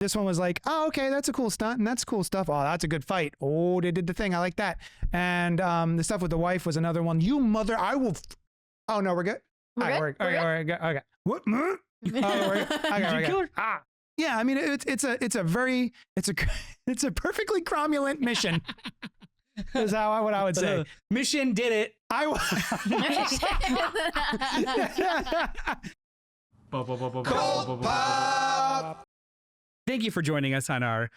This one was like, oh, okay, that's a cool stunt and that's cool stuff. Oh, that's a good fight. Oh, they did the thing. I like that. And the stuff with the wife was another one. You mother, I will. Oh no, we're good. We're good? Okay. What? Oh, we're good. Yeah, I mean it's a perfectly cromulent mission. Is what I would say. Mission did it. Thank you for joining us on our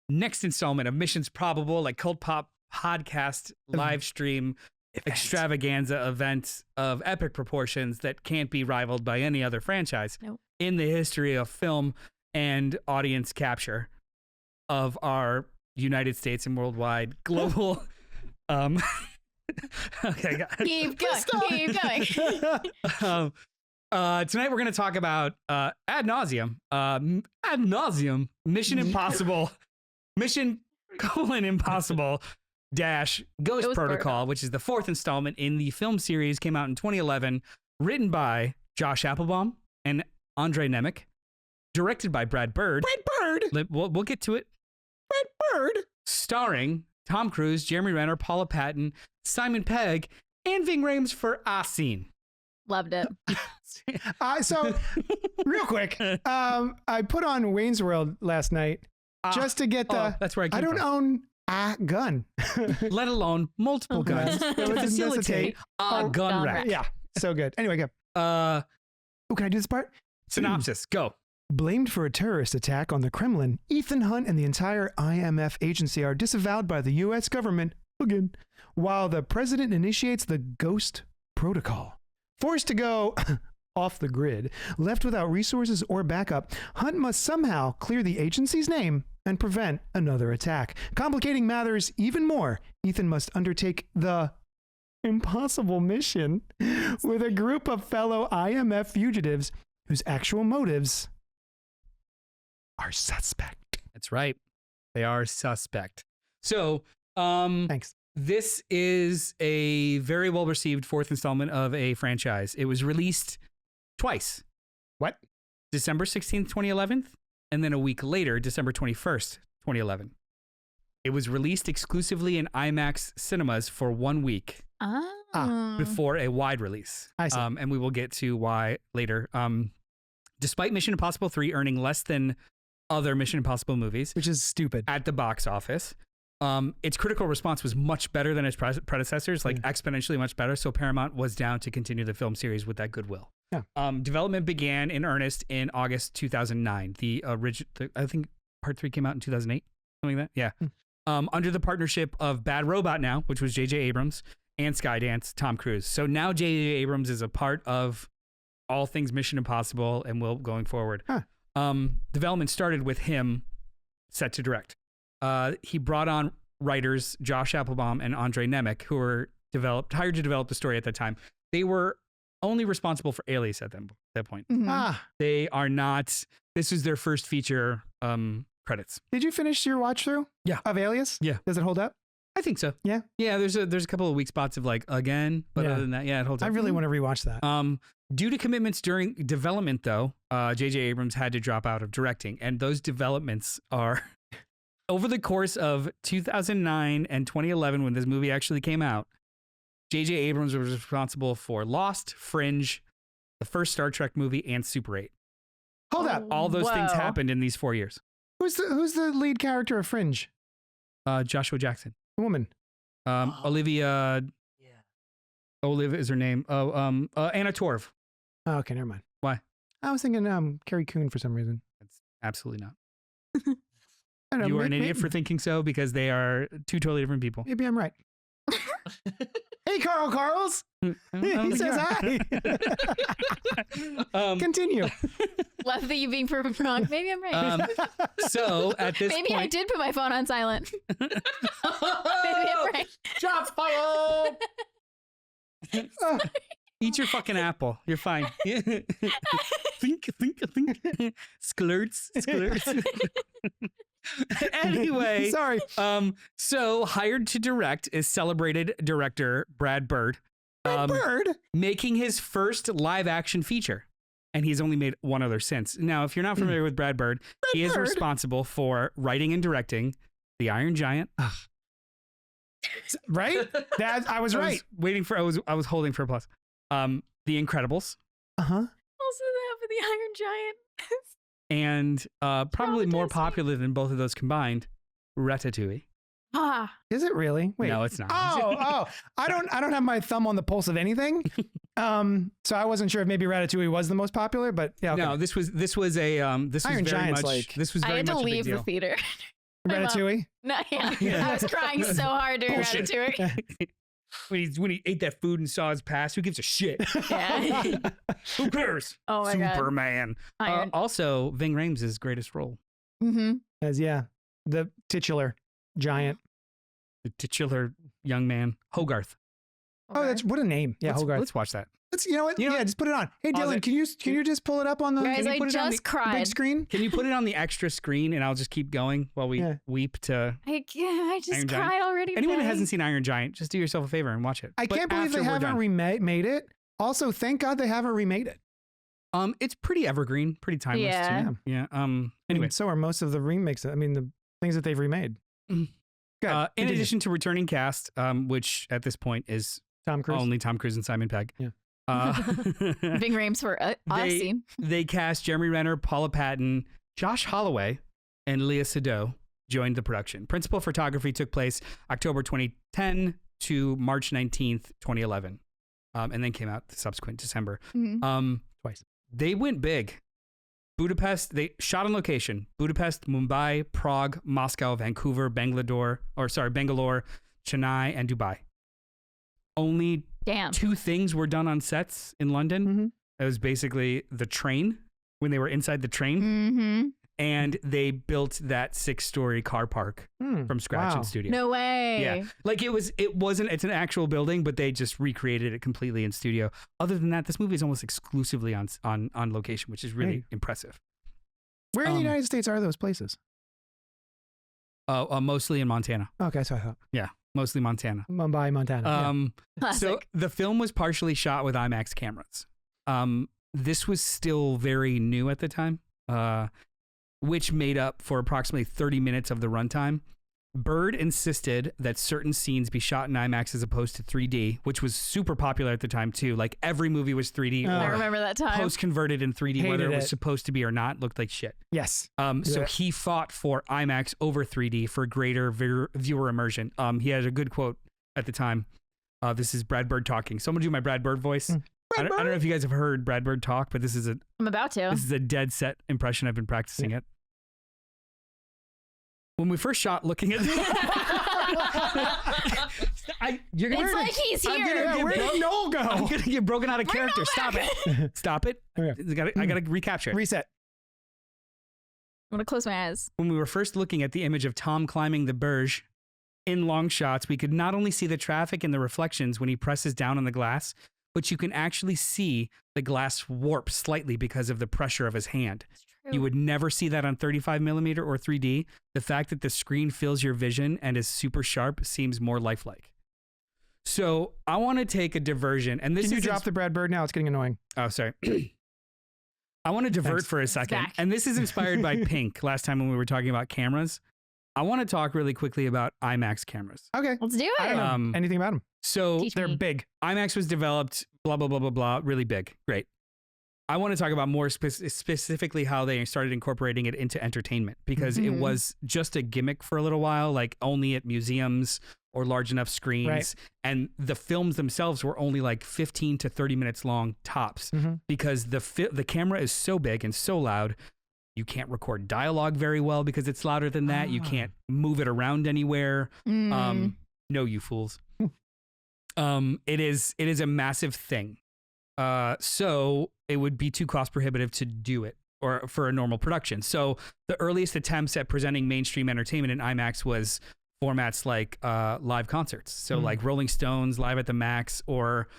next installment of Missions Probable, like Cult Pop podcast live stream extravaganza event of epic proportions that can't be rivaled by any other franchise in the history of film and audience capture of our United States and worldwide global. Okay, keep going. Tonight we're going to talk about ad nauseum, Mission Impossible, Impossible dash Ghost Protocol, which is the fourth installment in the film series. Came out in 2011, written by Josh Applebaum and Andre Nemec, directed by Brad Bird. We'll get to it. Brad Bird, starring Tom Cruise, Jeremy Renner, Paula Patton, Simon Pegg, and Ving Rhames for a scene. Loved it. So, real quick, I put on Wayne's World last night just to get the. That's where I don't own a gun, let alone multiple guns to facilitate a gun rack. Yeah, so good. Anyway, go. Can I do this part? Synopsis, go. Blamed for a terrorist attack on the Kremlin, Ethan Hunt and the entire IMF agency are disavowed by the U.S. government again, while the president initiates the Ghost Protocol. Forced to go off the grid, left without resources or backup, Hunt must somehow clear the agency's name and prevent another attack. Complicating matters even more, Ethan must undertake the impossible mission with a group of fellow IMF fugitives whose actual motives are suspect. That's right. They are suspect. So, thanks. This is a very well-received fourth installment of a franchise. It was released twice. What? December 16th, 2011, and then a week later, December 21st, 2011. It was released exclusively in IMAX cinemas for 1 week before a wide release. I see. And we will get to why later. Despite Mission Impossible 3 earning less than other Mission Impossible movies, Which is stupid. at the box office, its critical response was much better than its predecessors, like exponentially much better. So Paramount was down to continue the film series with that goodwill. Yeah. Development began in earnest in August 2009. I think part 3 came out in 2008, something like that. Yeah. Under the partnership of Bad Robot now, which was J.J. Abrams, and Skydance, Tom Cruise. So now J.J. Abrams is a part of all things Mission Impossible and will going forward. Development started with him set to direct. He brought on writers Josh Applebaum and Andre Nemec, who were hired to develop the story at that time. They were only responsible for Alias at that point. Mm-hmm. They are not. This was their first feature credits. Did you finish your watch through? Yeah. Of Alias? Yeah. Does it hold up? I think so. Yeah. Yeah. There's a couple of weak spots of like again, but other than that, yeah, it holds up. I really want to rewatch that. Due to commitments during development, though, J.J. Abrams had to drop out of directing, and those developments are. Over the course of 2009 and 2011, when this movie actually came out, J.J. Abrams was responsible for Lost, Fringe, the first Star Trek movie, and Super 8. Hold up. All those things happened in these 4 years. Who's the lead character of Fringe? Joshua Jackson. The woman. Olivia. Yeah. Olivia is her name. Anna Torv. Oh, okay, never mind. Why? I was thinking Carrie Coon for some reason. That's absolutely not. I don't know, You are an idiot for thinking so because they are two totally different people. Maybe I'm right. Hey, Carls. He says hi. Continue. Love that you being proven wrong. Maybe I'm right. So at this Maybe point, I did put my phone on silent. Maybe I'm right. Shots fired. eat your fucking apple. You're fine. think. Sklurts. Anyway, sorry. So hired to direct is celebrated director Brad Bird. Bird making his first live action feature. and he's only made one other since. Now, if you're not familiar with Brad Bird, he is responsible for writing and directing The Iron Giant. Right? I was right. I was holding for applause. The Incredibles. Uh-huh. Also that for the Iron Giant. And probably more popular than both of those combined, Ratatouille. Ah. Is it really? Wait. No, it's not. Oh. I don't have my thumb on the pulse of anything. So I wasn't sure if maybe Ratatouille was the most popular, but yeah. Okay. No, this was Iron Giant's I had to leave the theater. Ratatouille? No, yeah. I was crying so hard during Ratatouille. When he ate that food and saw his past, who gives a shit? Yeah. Who cares? Oh my God. Superman. Also, Ving Rhames' greatest role. Mm-hmm. As the titular giant. The titular young man, Hogarth. Oh, that's what a name. Yeah, Hogarth. Let's watch that. You know what? Yeah, just put it on. Hey, Dylan, can you just pull it up on the Guys, I just cried. big screen? Can you put it on the extra screen and I'll just keep going while we weep to I just Iron cried Giant? already. Anyone who hasn't seen Iron Giant, just do yourself a favor and watch it. I can't believe they haven't remade it. Also, thank God they haven't remade it. It's pretty evergreen, pretty timeless too. Yeah. Anyway, so are most of the remakes. I mean, the things that they've remade. In addition to returning cast, which at this point is Tom Cruise, only Tom Cruise and Simon Pegg. Yeah. Ving Rhames for Austin. They cast Jeremy Renner, Paula Patton, Josh Holloway, and Leah Sado joined the production. Principal photography took place October 2010 to March 19th, 2011, and then came out the subsequent December. Twice. They went big. Budapest, they shot on location. Budapest, Mumbai, Prague, Moscow, Vancouver, Bangalore, Chennai, and Dubai. Only 2 things were done on sets in London. Mm-hmm. It was basically the train, when they were inside the train, Mm-hmm. and they built that 6-story car park from scratch in studio. No way. Yeah, like it's an actual building, but they just recreated it completely in studio. Other than that, this movie is almost exclusively on location, which is really impressive. Where in the United States are those places? Mostly in Montana. Okay, that's what I thought. Yeah, mostly Montana. Mumbai, Montana. So the film was partially shot with IMAX cameras. This was still very new at the time, which made up for approximately 30 minutes of the runtime. Bird insisted that certain scenes be shot in IMAX as opposed to 3D, which was super popular at the time too. Like every movie was 3D I or remember that time. post-converted in 3D, whether it was supposed to be or not, looked like shit. Yes. So he fought for IMAX over 3D for greater viewer immersion. He had a good quote at the time. This is Brad Bird talking. Someone do my Brad Bird voice. I don't know if you guys have heard Brad Bird talk, but I'm about to. This is a dead set impression. I've been practicing it. When we first shot looking at It's like he's here. Where did Noel go? I'm gonna get broken out of character. Stop it. Stop it. Okay. I gotta recapture it. Reset. I'm gonna close my eyes. When we were first looking at the image of Tom climbing the Burj in long shots, we could not only see the traffic and the reflections when he presses down on the glass, but you can actually see the glass warp slightly because of the pressure of his hand. You would never see that on 35 millimeter or 3D. The fact that the screen fills your vision and is super sharp seems more lifelike. So I want to take a diversion, and this Can you drop the Brad Bird now? It's getting annoying. Oh, sorry. I want to divert for a second, and this is inspired by Pink. Last time when we were talking about cameras, I want to talk really quickly about IMAX cameras. Okay, let's do it. I don't know anything about them. So they're big. IMAX was developed, blah blah blah blah blah, really big, great. I want to talk about more specifically how they started incorporating it into entertainment, because it was just a gimmick for a little while, like only at museums or large enough screens. Right. And the films themselves were only like 15 to 30 minutes long tops, because the camera is so big and so loud. You can't record dialogue very well because it's louder than that. You can't move it around anywhere. No, you fools. It is a massive thing. So it would be too cost prohibitive to do it or for a normal production. So the earliest attempts at presenting mainstream entertainment in IMAX was formats like live concerts. So like Rolling Stones Live at the Max, or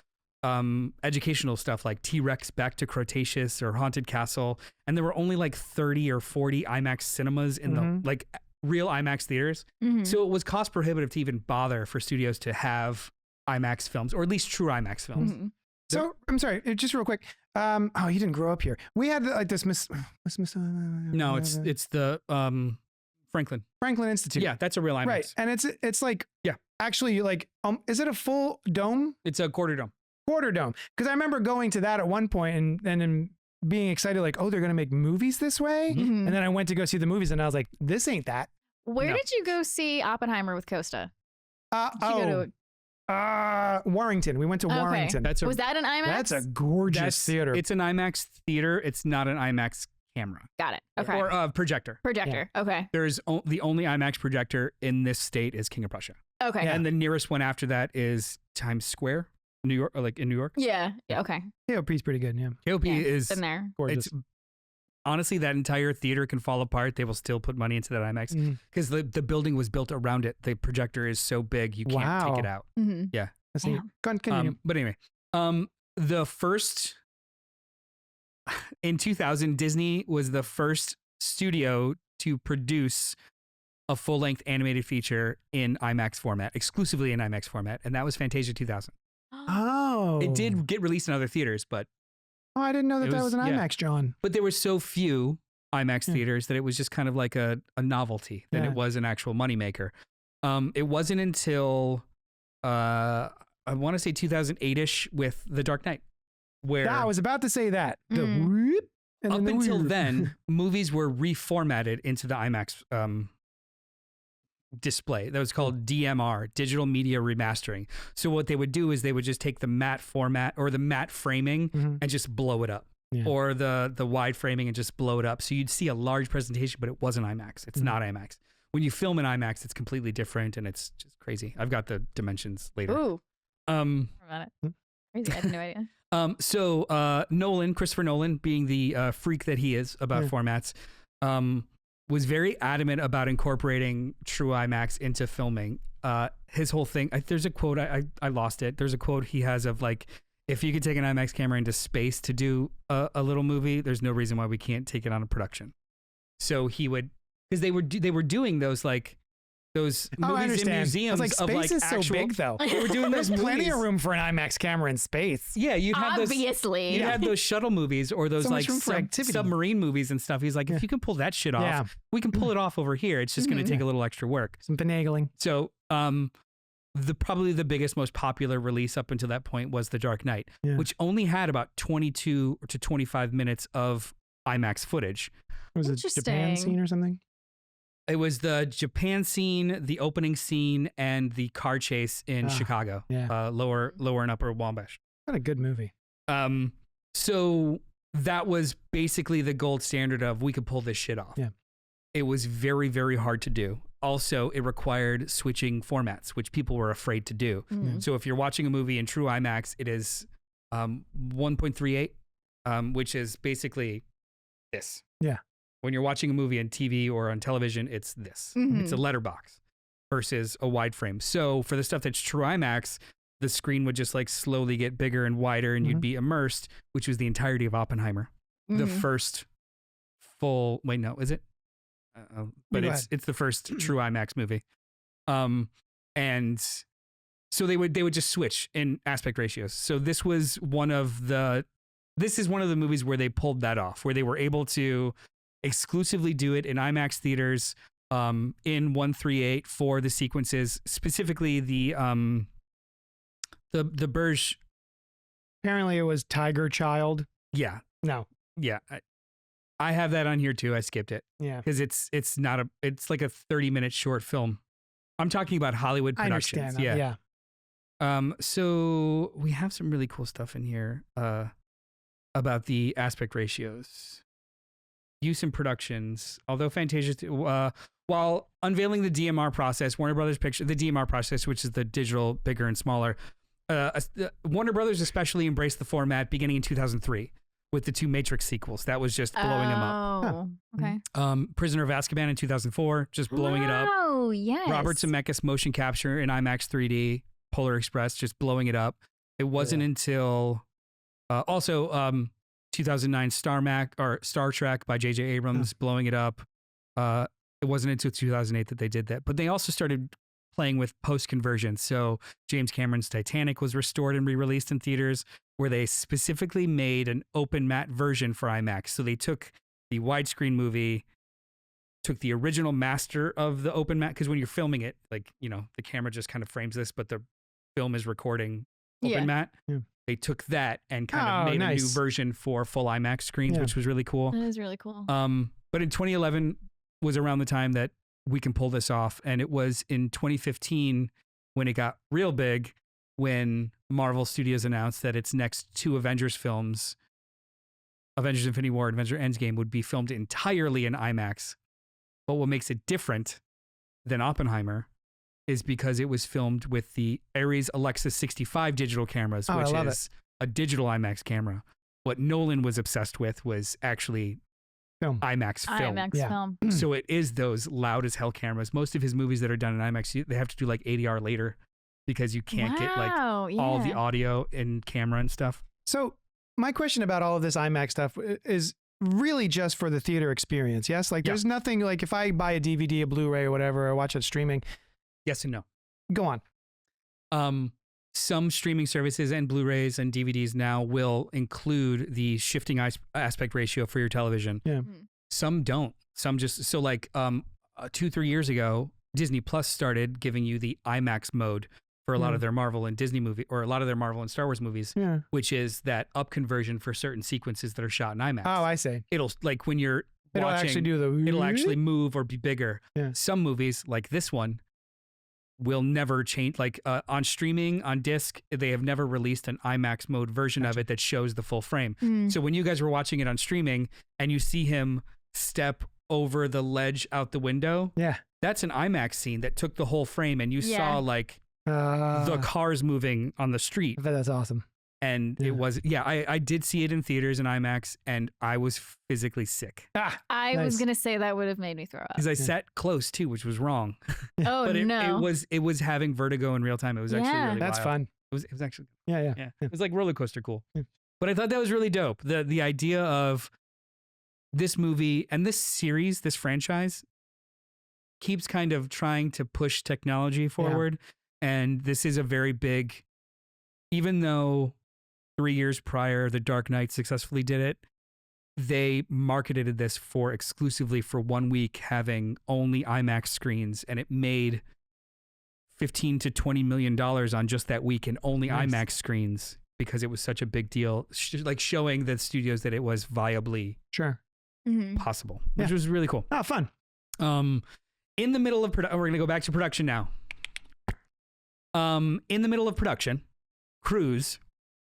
educational stuff like T-Rex Back to Cretaceous or Haunted Castle. And there were only like 30 or 40 IMAX cinemas in the like real IMAX theaters. So it was cost prohibitive to even bother for studios to have IMAX films, or at least true IMAX films. So I'm sorry, just real quick. Oh, you didn't grow up here. We had like this No, it's the Franklin. Franklin Institute. Yeah, that's a real IMAX. Right. And it's like, Yeah. actually like, is it a full dome? It's a quarter dome. Quarter dome. Because I remember going to that at one point and then being excited, like, oh, they're going to make movies this way. Mhm. And then I went to go see the movies and I was like, this ain't that. Where No. did you go see Oppenheimer with Costa? Did you go to Warrington. We went to Okay. Warrington. was that an IMAX? That's a gorgeous theater. It's an IMAX theater. It's not an IMAX camera Got it. Okay. or projector. Projector. Okay. There's the only IMAX projector in this state is King of Prussia, Okay. Yeah. and the nearest one after that is Times Square, New York, or like in New York. Yeah. Okay. KOP's pretty good, yeah. KOP Yeah, is been there. Gorgeous. it's honestly that entire theater can fall apart. They will still put money into that IMAX Mm. because the building was built around it. The projector is so big you can't take it Wow. out. Mm-hmm. That's neat. Continue. But anyway, the first in 2000, Disney was the first studio to produce a full-length animated feature in IMAX format, exclusively in IMAX format, and that was Fantasia 2000. Oh. It did get released in other theaters, but Oh, I didn't know that It that was- was an yeah. IMAX, John. there were so few IMAX Yeah. theaters that it was just kind of like a novelty than Yeah. it was an actual moneymaker. It wasn't until I want to say 2008-ish with The Dark Knight, where Yeah, I was about to say that. The Mm. whoop, and up then the until whoop. then, movies were reformatted into the IMAX display. That was called DMR, Digital Media Remastering. So what they would do is they would just take the matte format or the matte framing Mhm. and just blow it up. Yeah. Or the wide framing and just blow it up. So you'd see a large presentation, but it wasn't IMAX. It's Mhm. not IMAX. When you film in IMAX, it's completely different and it's just crazy. I've got the dimensions later. Ooh. Um, About Hmm. it. Crazy. I had no idea. So Nolan, Christopher Nolan, being the freak that he is about Yeah. formats, was very adamant about incorporating true IMAX into filming. His whole thing, there's a quote, I lost it. There's a quote he has of like, if you could take an IMAX camera into space to do a little movie, there's no reason why we can't take it on a production. So he would, because they were doing those like those Oh, I movies in understand. museums It's like of space like is actual. so big, though. They were doing those There's plenty of movies. room for an IMAX camera in space. Yeah, you'd have those. Obviously. You have those shuttle movies or those So much like room for activity. submarine movies and stuff. He's like, Yeah. if you can pull that shit off, Yeah. we can pull it off over here. It's just going Mhm. to take a little extra work. Some finagling. So, probably the biggest, most popular release up until that point was The Dark Knight, Yeah. which only had about 22 to 25 minutes of IMAX footage. Was it Japan Interesting. scene or something? It was the Japan scene, the opening scene, and the car chase in Ah, Chicago, yeah. lower and upper Wabash. What a good movie. So that was basically the gold standard of we could pull this shit off. Yeah. It was very, very hard to do. Also, it required switching formats, which people were afraid to do. Mhm. So if you're watching a movie in true IMAX, it is 1.38, which is basically this. Yeah. When you're watching a movie on TV or on television, it's this. Mhm. It's a letterbox versus a wide frame. So for the stuff that's true IMAX, the screen would just like slowly get bigger and wider and you'd Mhm. be immersed, which was the entirety of Oppenheimer. The Mhm. first full, wait, no, is it? But Go it's the first true IMAX movie. And so they would just switch in aspect ratios. So this is one of the movies where they pulled that off, where they were able to exclusively do it in IMAX theaters in 138 for the sequences, specifically the Burj. Apparently it was Tiger Child. Yeah, No. yeah. I have that on here too. I skipped it Yeah. because it's like a 30-minute short film. I'm talking about Hollywood I productions. understand that. Yeah. So we have some really cool stuff in here about the aspect ratios, use in productions. Although Fantasia, while unveiling the DMR process, Warner Brothers the DMR process, which is the digital bigger and smaller, Warner Brothers especially embraced the format beginning in 2003 with the 2 Matrix sequels. That was just blowing them up. Oh, okay. Prisoner of Azkaban in 2004, just blowing it up. Oh, yes. Robert Zemeckis motion capture in IMAX 3D, Polar Express, just blowing it up. It wasn't until 2009 Star Trek by J.J. Abrams, blowing it up. It wasn't until 2008 that they did that. But they also started playing with post conversion. So James Cameron's Titanic was restored and re-released in theaters, where they specifically made an open matte version for IMAX. So they took the widescreen movie, took the original master of the open matte, because when you're filming it, like, you know, the camera just kind of frames this, but the film is recording open matte. Yeah. They took that and kind of made a new version for full IMAX screens, which was really cool. That is really cool. But in 2011 was around the time that we can pull this off. And it was in 2015 when it got real big, when Marvel Studios announced that its next 2 Avengers films, Avengers Infinity War and Avengers Endgame, would be filmed entirely in IMAX. But what makes it different than Oppenheimer is because it was filmed with the Ares Alexa 65 digital cameras, which is a digital IMAX camera. What Nolan was obsessed with was actually IMAX film. IMAX film. So it is those loud as hell cameras. Most of his movies that are done in IMAX, they have to do like ADR later because you can't get like all the audio in camera and stuff. So my question about all of this IMAX stuff is really just for the theater experience. Yes. Like there's nothing like if I buy a DVD, a Blu-ray or whatever, or watch it streaming. Yes and no. Go on. Some streaming services and Blu-rays and DVDs now will include the shifting aspect ratio for your television. Yeah. Some don't. Some just, so like 2-3 years ago, Disney Plus started giving you the IMAX mode for a lot of their Marvel and Disney movie, or a lot of their Marvel and Star Wars movies, which is that up conversion for certain sequences that are shot in IMAX. Oh, I see. It'll, like when you're it'll watching, actually do the, it'll actually move or be bigger. Yeah. Some movies like this one will never change, like on streaming, on disc, they have never released an IMAX mode version of it that shows the full frame. So when you guys were watching it on streaming and you see him step over the ledge out the window, that's an IMAX scene that took the whole frame, and you saw like the cars moving on the street. I bet that's awesome. And it was, I did see it in theaters in IMAX, and I was physically sick. I was going to say that would have made me throw up. Because I sat close too, which was wrong. Oh, but no. It was having vertigo in real time. It was actually really That's wild. fun. It was actually, yeah. It was like roller coaster cool. But I thought that was really dope. The idea of this movie and this series, this franchise, keeps kind of trying to push technology forward. And this is a very big, even though 3 years prior, The Dark Knight successfully did it, they marketed this for exclusively for 1 week, having only IMAX screens, and it made $15 to $20 million on just that week in only IMAX screens, because it was such a big deal, like showing the studios that it was viably possible, which was really cool. Oh, fun. In the middle of production, we're going to go back to production now. In the middle of production, Cruise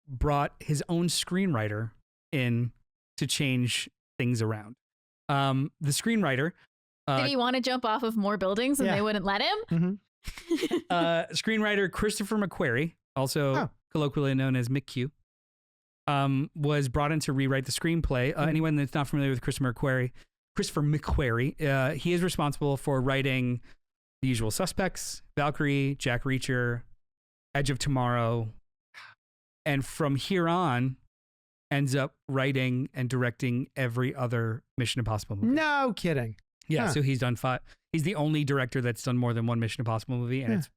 brought his own screenwriter in to change things around. The screenwriter... did he want to jump off of more buildings and they wouldn't let him? Screenwriter Christopher McQuarrie, also colloquially known as McQ, was brought in to rewrite the screenplay. Anyone that's not familiar with Christopher McQuarrie, he is responsible for writing The Usual Suspects, Valkyrie, Jack Reacher, Edge of Tomorrow, and from here on ends up writing and directing every other Mission Impossible movie. No kidding. Yeah, so he's done 5. He's the only director that's done more than one Mission Impossible movie, and it's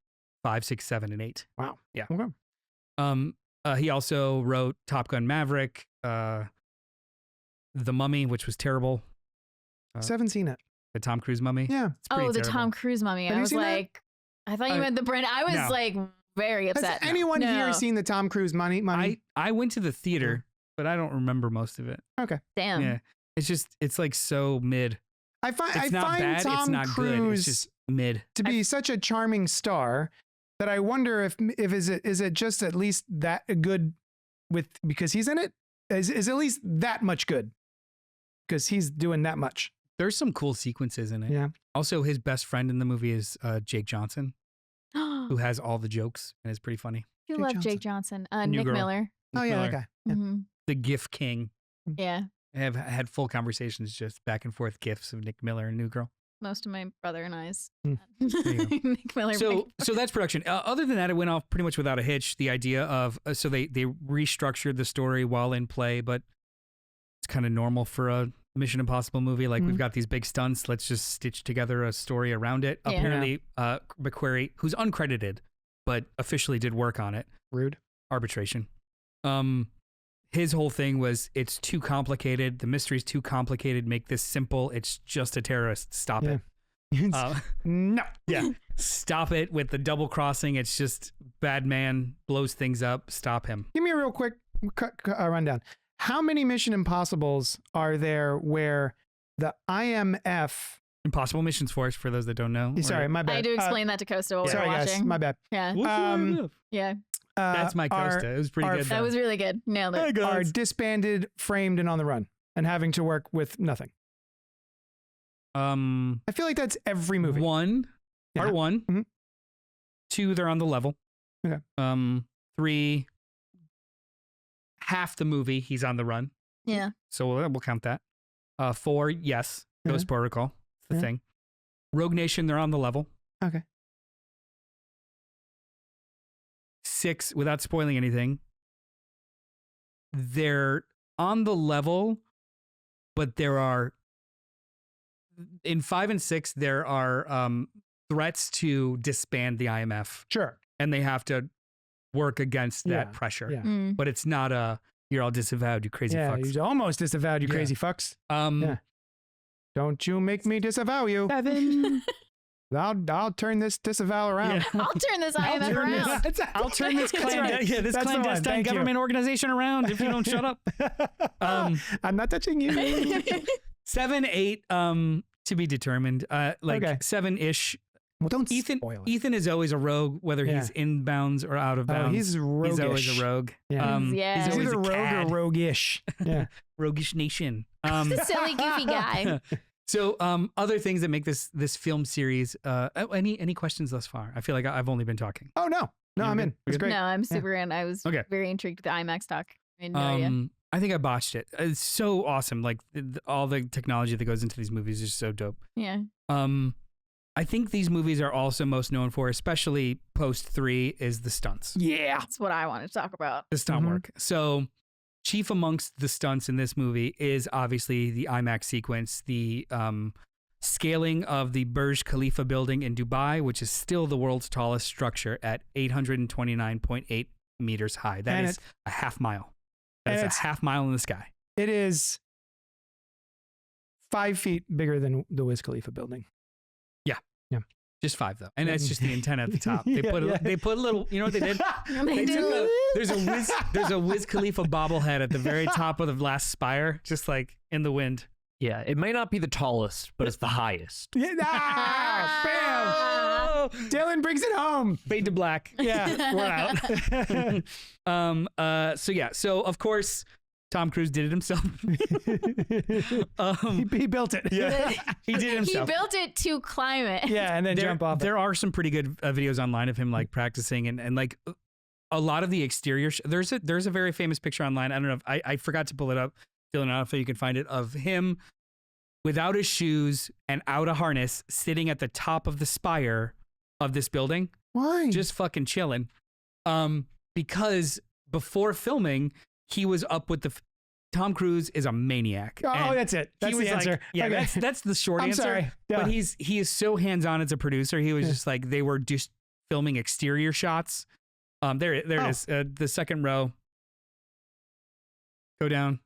5, 6, 7, and 8. Wow. Yeah. Okay. He also wrote Top Gun Maverick, The Mummy, which was terrible. I haven't seen it. The Tom Cruise Mummy. Yeah. The terrible. Tom Cruise Mummy. Have I you was seen like, I thought you meant the Brent. I was like very upset. Has anyone here seen the Tom Cruise Mummy? I went to the theater, but I don't remember most of it. Okay. Damn. Yeah. It's like so mid. I find bad, Tom it's not Cruise good. It's just mid. to be such a charming star that I wonder if is it just at least that good because he's in it? Is at least that much good because he's doing that much. There's some cool sequences in it. Yeah. Also, his best friend in the movie is Jake Johnson, who has all the jokes and is pretty funny. You Jake love Johnson. Jake Johnson. New Nick girl. Miller. Oh yeah, that guy. Yeah. The GIF king. Yeah. I have had full conversations, just back and forth GIFs of Nick Miller and New Girl. Most of my brother and I's. Nick Miller. So that's production. Other than that, it went off pretty much without a hitch. The idea of so they restructured the story while in play, but it's kind of normal for a Mission Impossible movie. Like we've got these big stunts. Let's just stitch together a story around it. Yeah. Apparently, McQuarrie, who's uncredited, but officially did work on it. Rude. Arbitration. His whole thing was, it's too complicated. The mystery's too complicated. Make this simple. It's just a terrorist. Stop it. No. Yeah. Stop it with the double crossing. It's just bad man blows things up. Stop him. Give me a real quick rundown. How many Mission Impossibles are there where the IMF... Impossible Missions Force, for those that don't know. Sorry, my bad. I had to explain that to Costa while we were watching. Guys, my bad. Yeah. Yeah. That's my Costa. It was pretty good. That was really good. Nailed it. Are disbanded, framed, and on the run, and having to work with nothing. I feel like that's every movie. Part one. Mm-hmm. 2, they're on the level. Okay. 3, half the movie he's on the run. Yeah. So we'll count that. 4, yes, Ghost Protocol. It's the thing. Rogue Nation, they're on the level. Okay. 6, without spoiling anything, they're on the level, but there are, in 5 and 6, there are threats to disband the IMF. Sure. And they have to work against that pressure. Yeah. But it's not you're all disavowed, you crazy fucks. You almost disavowed, you crazy fucks. Don't you make me disavow you. 7. I'll turn this disavow around. Yeah. I'll turn this IMF around. I'll turn this clandestine government organization around if you don't shut up. I'm not touching you. 7, 8, to be determined. 7-ish. Well, don't Ethan. spoil it. Ethan is always a rogue, whether he's in bounds or out of bounds. He's roguish. He's always a rogue. Yeah. He's always either a rogue cad. or roguish. Yeah. Roguish nation. The silly, goofy guy. So, other things that make this film series. Any questions thus far? I feel like I've only been talking. Oh no, I'm in. It's great. No, I'm super in. I was very intrigued with the IMAX talk. I had no idea. I think I botched it. It's so awesome. Like all the technology that goes into these movies is so dope. Yeah. I think these movies are also most known for, especially post 3, is the stunts. Yeah. That's what I want to talk about. The stunt work. So chief amongst the stunts in this movie is obviously the IMAX sequence, the scaling of the Burj Khalifa building in Dubai, which is still the world's tallest structure at 829.8 meters high. That is a half mile. That is a half mile in the sky. It is 5 feet bigger than the Wiz Khalifa building. Yeah. Just 5 though, and that's just the antenna at the top. They put a little. You know what they did? There's a Wiz Khalifa bobblehead at the very top of the last spire, just like in the wind. Yeah, it may not be the tallest, but it's the highest. Bam! Dylan brings it home. Fade to black. Yeah, we're out. So of course, Tom Cruise did it himself. He built it. Yeah, he did it himself. He built it to climb it. Yeah, and then jump off. There are some pretty good videos online of him like practicing and like a lot of the exterior. There's a very famous picture online. I don't know if I forgot to pull it up. Dylan, I don't know if you can find it, of him without his shoes and out of harness, sitting at the top of the spire of this building. Why? Just fucking chilling. Because before filming, he was up with Tom Cruise is a maniac. Oh, that's it. That's the answer. Like, yeah, okay. that's the short answer. Sorry. Yeah. But he is so hands-on as a producer. He was just like, they were just filming exterior shots. There it is. The second row. Go down.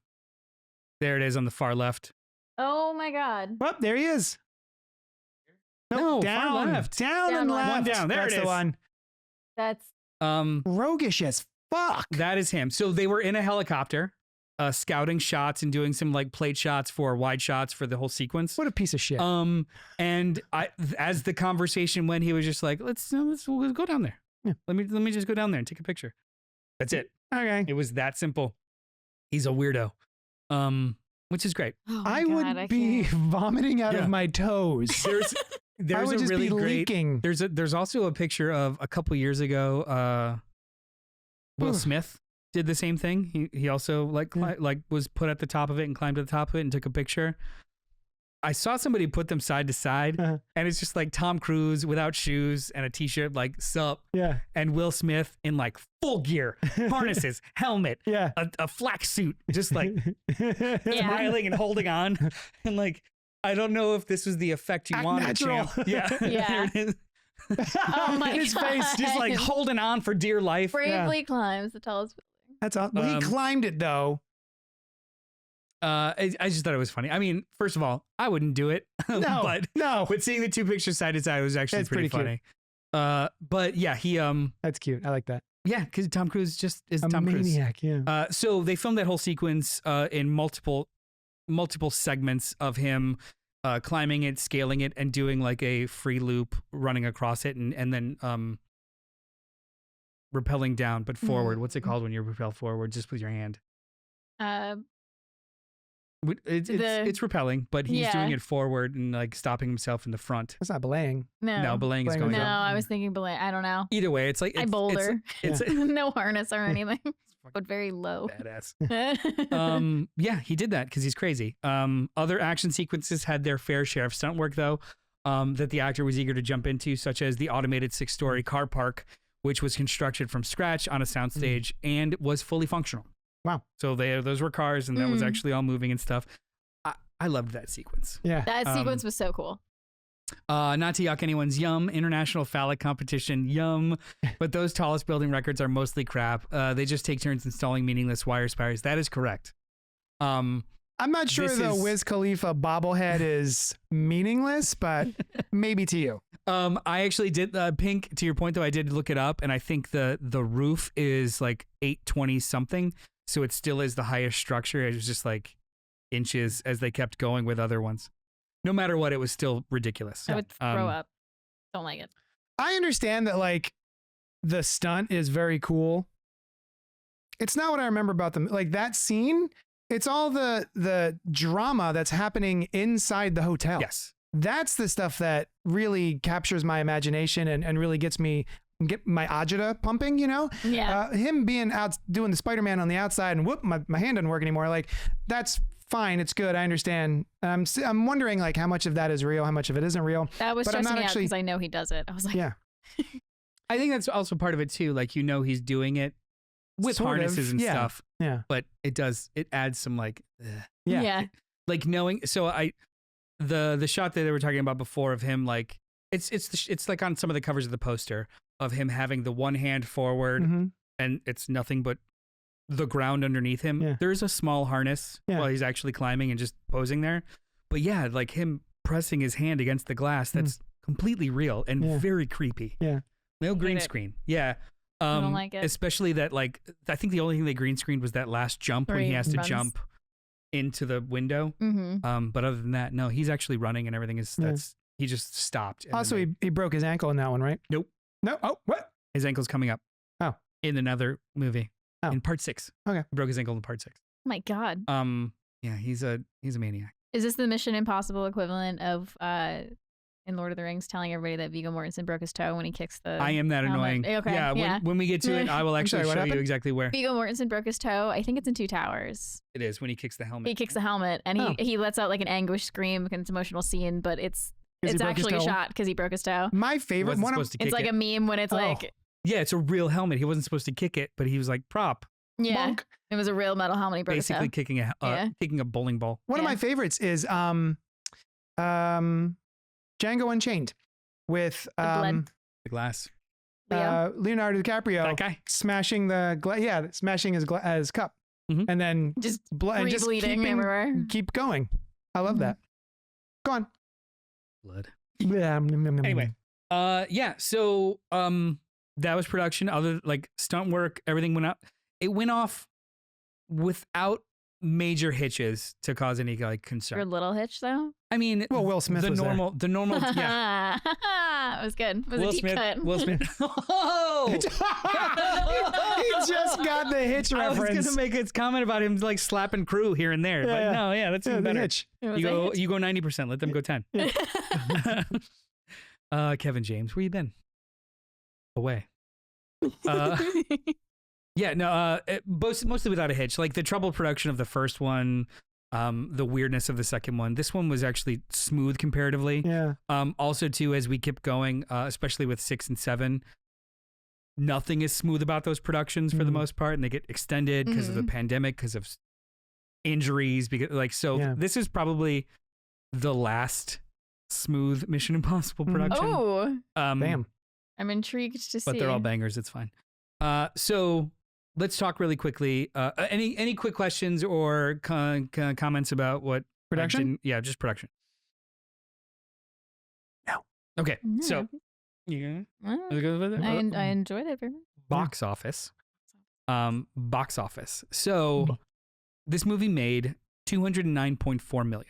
There it is on the far left. Oh my God. Well, there he is. No, down, far left. Down and left. One down. There That's it is. The one. That's roguish as fuck. That is him. So they were in a helicopter, scouting shots and doing some like plate shots for wide shots for the whole sequence. What a piece of shit. And as the conversation went, he was just like, let's go down there. Yeah. Let me just go down there and take a picture. That's it. Okay. It was that simple. He's a weirdo. Which is great. oh I God, would be vomiting out of my toes. There's would a just really be great. leaking. There's also a picture of a couple years ago. Will Smith did the same thing. He also like was put at the top of it and climbed to the top of it and took a picture. I saw somebody put them side to side, and it's just like Tom Cruise without shoes and a t-shirt, like sup. Yeah. And Will Smith in like full gear, harnesses, helmet, Yeah. a flak suit, just like smiling and holding on. And like, I don't know if this was the effect you Act wanted, natural. champ. Yeah. Yeah. There it is. Oh my His God. face. Just like holding on for dear life. Bravely climbs the tallest building. That's all. Well, he climbed it though. I just thought it was funny. I mean, first of all, I wouldn't do it. No, no. But seeing the two pictures side to side was actually It's pretty pretty funny. But yeah, he That's cute. I like that. yeah, because Tom Cruise just is A Tom maniac. Cruise. Yeah. So they filmed that whole sequence in multiple segments of him climbing it, scaling it, and doing like a free loop, running across it, and then rappelling down, but forward. What's it called when you rappel forward just with your hand? It's rappelling, but he's doing it forward and like stopping himself in the front. That's not belaying. No, belaying is Belaying going is No, up. I was thinking belay. I don't know. Either way, it's like I boulder. It's No harness or anything, but very low. badass. Yeah, he did that because he's crazy. Other action sequences had their fair share of stunt work though, that the actor was eager to jump into, such as the automated 6-story car park, which was constructed from scratch on a soundstage and was fully functional. Wow. So those were cars, and that was actually all moving and stuff. I loved that sequence. Yeah. That sequence was so cool. Not to yuck anyone's yum, international phallic competition, yum. But those tallest building records are mostly crap. They just take turns installing meaningless wire spires. That is correct. I'm not sure the Wiz Khalifa bobblehead is meaningless, but maybe to you. I actually did Pink. To your point, though, I did look it up, and I think the roof is like 820 something, so it still is the highest structure. It was just like inches as they kept going with other ones. No matter what, it was still ridiculous. I would throw up. Don't like it. I understand that like the stunt is very cool. It's not what I remember about them. Like that scene, it's all the drama that's happening inside the hotel. Yes. That's the stuff that really captures my imagination and really get my agita pumping, you know? Yeah. Him being out doing the Spider-Man on the outside and whoop, my hand doesn't work anymore. Like that's fine. It's good. I understand. I'm wondering like how much of that is real, how much of it isn't real. That was but stressing me out because I know he does it. I was like, yeah. I think that's also part of it too. Like, you know, he's doing it with Sort harnesses of, and yeah. stuff. Yeah. But it adds some like, Yeah. like knowing. So the shot that they were talking about before of him, like it's like on some of the covers of the poster of him having the one hand forward and it's nothing but the ground underneath him. Yeah. There's a small harness while he's actually climbing and just posing there. But yeah, like him pressing his hand against the glass, that's completely real and very creepy. Yeah. No green screen. Yeah. I don't like it. Especially that, like, I think the only thing they green screened was that last jump when he has to jump into the window. But other than that, no, he's actually running and everything is, he just stopped. Also, he broke his ankle in that one, right? Nope. No. Oh, what? His ankle's coming up. Oh. In another movie. Oh. In part 6. Okay. He broke his ankle in part 6. oh my God. Yeah, he's a maniac. Is this the Mission Impossible equivalent of in Lord of the Rings telling everybody that Viggo Mortensen broke his toe when he kicks the I am that helmet? annoying. Okay. Yeah, when we get to it, I will actually what show you happened? exactly where. Viggo Mortensen broke his toe. I think it's in Two Towers. It is when he kicks the helmet. He kicks the helmet and he lets out like an anguished scream and it's an emotional scene, but it's actually a shot because he broke his toe. My favorite one. It's like a meme when it's like yeah, it's a real helmet. He wasn't supposed to kick it, but he was like prop. yeah, Bonk. it was a real metal helmet. He broke Basically his toe. kicking a bowling ball. One of my favorites is Django Unchained with Blood. The glass. Leo. Leonardo DiCaprio That guy. smashing smashing his cup and then Just blood and bleeding everywhere. keep going. I love that. Go on. Blood. Yeah. Anyway, yeah. So, that was production. Other like stunt work, everything went up. It went off without major hitches to cause any like concern. Your little hitch though. I mean, Well, Will Smith the was there. normal, yeah. It was good. It was Will a deep Smith. cut. Will Smith. Oh! He just got the hitch I was reference. gonna make its comment about him like slapping crew here and there, but no, that's even the better. hitch. It was a hitch. You go 90%. Let them go 10. Kevin James, where you been? Away. Yeah, no, mostly without a hitch. Like the troubled production of the first one the weirdness of the second one. This one was actually smooth comparatively. Yeah. Also, too, as we kept going, especially with 6 and 7, nothing is smooth about those productions for the most part, and they get extended because of the pandemic, because of injuries. Because this is probably the last smooth Mission Impossible production. Oh, Bam. I'm intrigued to see. But they're all bangers. It's fine. So let's talk really quickly. Any quick questions or comments about what Production? Yeah, just production. No. Okay. No. So yeah, I enjoyed it very much. box office. Box office. So this movie made $209.4 million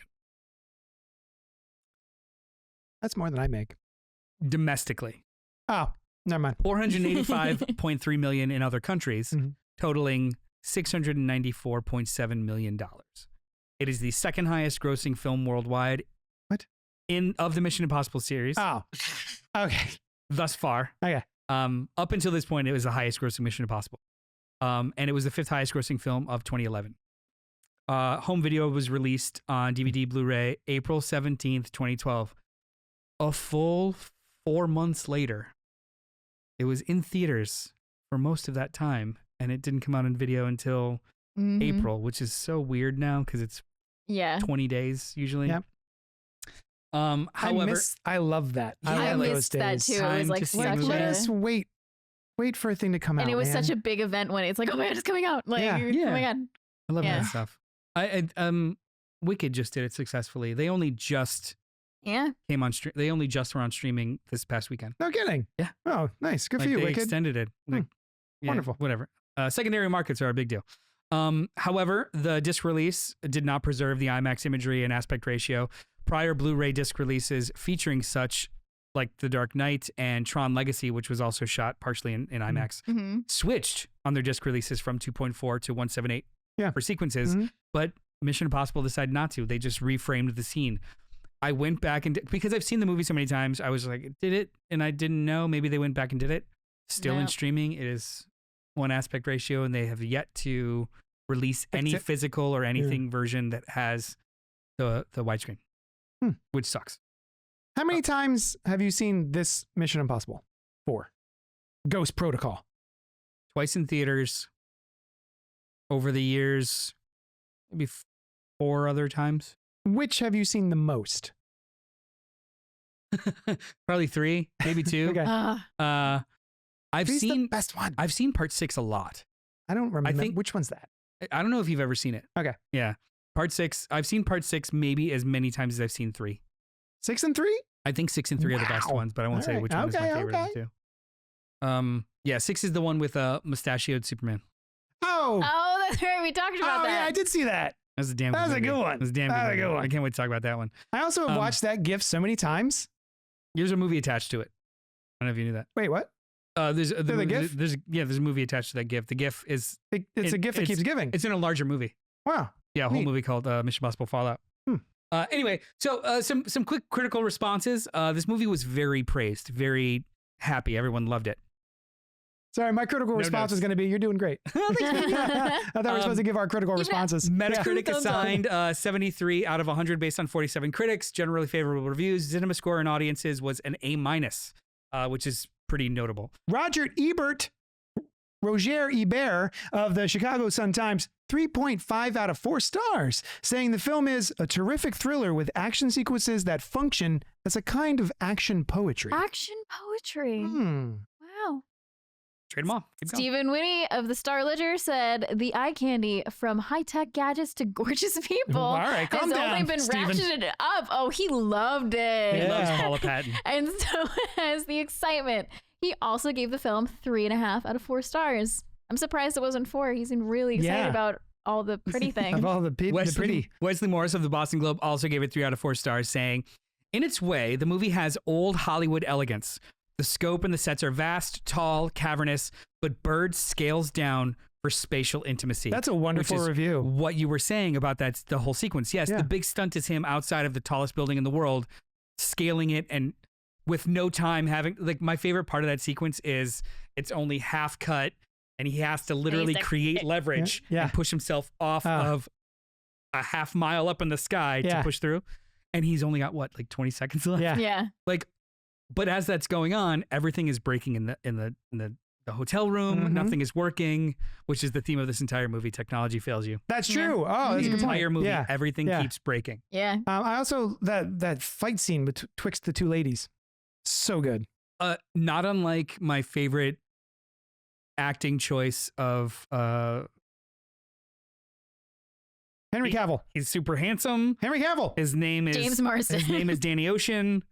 That's more than I make. domestically. Oh, never mind. $485.3 million in other countries, totaling $694.7 million. It is the second highest grossing film worldwide. What? Of the Mission Impossible series. Oh, okay. Thus far. Okay. Up until this point, it was the highest grossing Mission Impossible. And it was the 5th highest grossing film of 2011. Home video was released on DVD, Blu-ray, April 17th, 2012. A full 4 months later, it was in theaters for most of that time, and it didn't come out in video until April, which is so weird now because it's 20 days usually. Yep. However, I love that. I love those missed that days. too. It was like such Let a... us wait for a thing to come out. And it was man. such a big event when it's like, oh my God, it's coming out. Like, Yeah. oh my God. I love that stuff. Wicked just did it successfully. They only just came on stream. They only just were on streaming this past weekend. No kidding. Yeah. Oh, nice. Good for Like, you, they Wicked. extended it. Like, Wonderful. Whatever. Secondary markets are a big deal. However, the disc release did not preserve the IMAX imagery and aspect ratio. Prior Blu-ray disc releases featuring such like The Dark Knight and Tron Legacy, which was also shot partially in IMAX, switched on their disc releases from 2.4 to 178 for sequences. But Mission Impossible decided not to. They just reframed the scene. I went back and because I've seen the movie so many times, I was like, did it? And I didn't know. Maybe they went back and did it. Still in streaming, it is 1 aspect ratio, and they have yet to release any physical or anything version that has the widescreen, which sucks. How many times have you seen this Mission Impossible? 4. Ghost Protocol. Twice in theaters. Over the years, maybe 4 other times. Which have you seen the most? Probably 3, maybe 2. Okay. I've Three's seen the best one. I've seen Part 6 a lot. I don't remember. I think- Which one's that? I don't know if you've ever seen it. Okay. Yeah. Part 6. I've seen Part 6 maybe as many times as I've seen 3. 6 and 3? I think 6 and 3 are the best Wow. ones, but I won't All say right. which one is my Okay, favorite of the two. Yeah, 6 is the one with mustachioed Superman. Oh. Oh, that's right. We talked about that. Yeah, I did see that. That was a damn That was a movie. good one. That was a damn That was a movie. good one. I can't wait to talk about that one. I also have watched that GIF so many times. There's a movie attached to it. I don't know if you knew that. Wait, what? There's the GIF? There's a movie attached to that GIF. The GIF is It's a GIF that keeps giving. it's in a larger movie. Wow. Yeah, a whole Neat. movie called Mission Impossible Fallout. Anyway, so some quick critical responses. This movie was very praised, very happy. Everyone loved it. Sorry, my critical response notes. was going to be, you're doing great. I thought we were supposed to give our critical responses. Metacritic Thumbs up. assigned 73 out of 100 based on 47 critics. Generally favorable reviews. Cinema score in audiences was an A-, which is pretty notable. Roger Ebert of the Chicago Sun-Times, 3.5 out of 4 stars, saying the film is a terrific thriller with action sequences that function as a kind of action poetry. Action poetry. Wow. Trade them off. Keep going. Stephen Whitty of the Star Ledger said the eye candy from high-tech gadgets to gorgeous people All right, calm has only down, been Stephen. ratcheted up. Oh, he loved it. He loves Yeah. Paula Patton. And so has the excitement. He also gave the film 3.5 out of 4 stars. I'm surprised it wasn't 4. He seemed really excited Yeah. about all the pretty things. Of all the pretty. Wesley Morris of the Boston Globe also gave it 3 out of 4 stars, saying, in its way, the movie has old Hollywood elegance. The scope and the sets are vast, tall, cavernous, but Bird scales down for spatial intimacy. That's a wonderful which is review. What you were saying about that, the whole sequence. Yes, Yeah. the big stunt is him outside of the tallest building in the world, scaling it, and with no time having, like, my favorite part of that sequence is it's only half cut, and he has to literally like, create leverage Yeah. and push himself off of a half mile up in the sky to push through, and he's only got what, like 20 seconds left. Yeah. Like, but as that's going on, everything is breaking in the hotel room. Nothing is working, which is the theme of this entire movie. Technology fails you. That's true. Oh, that's a good point. Entire movie, everything keeps breaking. Yeah. I also that fight scene betwixt the two ladies, so good. Not unlike my favorite acting choice of Henry Cavill. He's super handsome. Henry Cavill. His name is James Marsden. His name is Danny Ocean.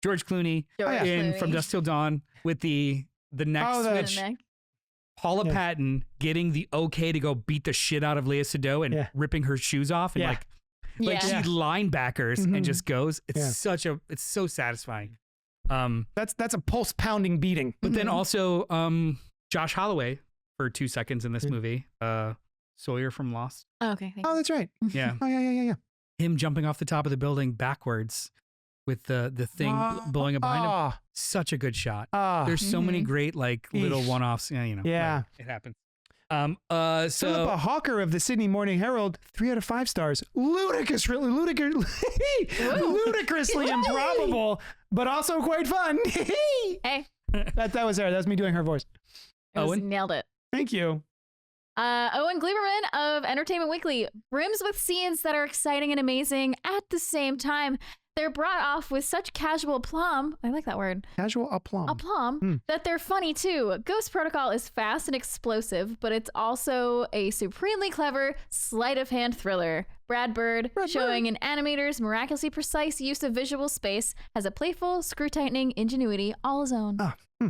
George Clooney in From Dusk Till Dawn with the neck switch. Paula Patton getting the okay to go beat the shit out of Lea Seydoux and ripping her shoes off and she linebackers and just goes. It's so satisfying. That's a pulse pounding beating. But then also Josh Holloway for 2 seconds in this movie. Sawyer from Lost. Oh, okay. Oh, that's right. Yeah. Oh, yeah. Him jumping off the top of the building backwards with the thing blowing up behind him. Such a good shot. There's so many great little one-offs. Yeah. It happens. Philippa Hawker of the Sydney Morning Herald, 3 out of 5 stars. Ludicrously improbable, but also quite fun. Hey. That was her. That was me doing her voice. Owen? Nailed it. Thank you. Owen Gleiberman of Entertainment Weekly, brims with scenes that are exciting and amazing at the same time. They're brought off with such casual aplomb. I like that word. Casual aplomb. Aplomb. That they're funny too. Ghost Protocol is fast and explosive, but it's also a supremely clever sleight of hand thriller. Brad Bird, showing an animator's miraculously precise use of visual space, has a playful, screw-tightening ingenuity all his own.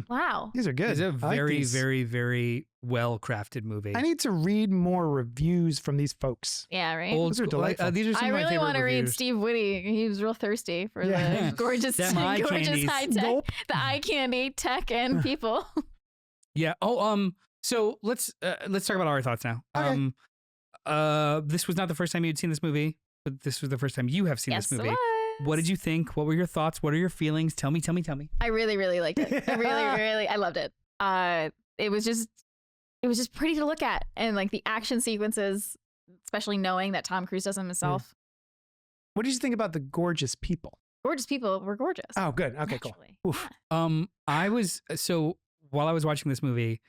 Wow. These are good. It's a very, very, very well-crafted movie. I need to read more reviews from these folks. Yeah, right? Those are delightful. These are some I of my really favorite want to read reviews. Steve Whitty. He was real thirsty for the gorgeous high tech, the eye candy, tech, and people. Yeah. Oh, so let's talk about our thoughts now. Okay. This was not the first time you'd seen this movie, but this was the first time you have seen this movie. It was. What did you think? What were your thoughts? What are your feelings? Tell me. I really, really liked it. I loved it. It was just pretty to look at, and like the action sequences, especially knowing that Tom Cruise does them himself. What did you think about the gorgeous people? Gorgeous people were gorgeous. Oh, good. Okay, Naturally. Cool. Oof. While I was watching this movie,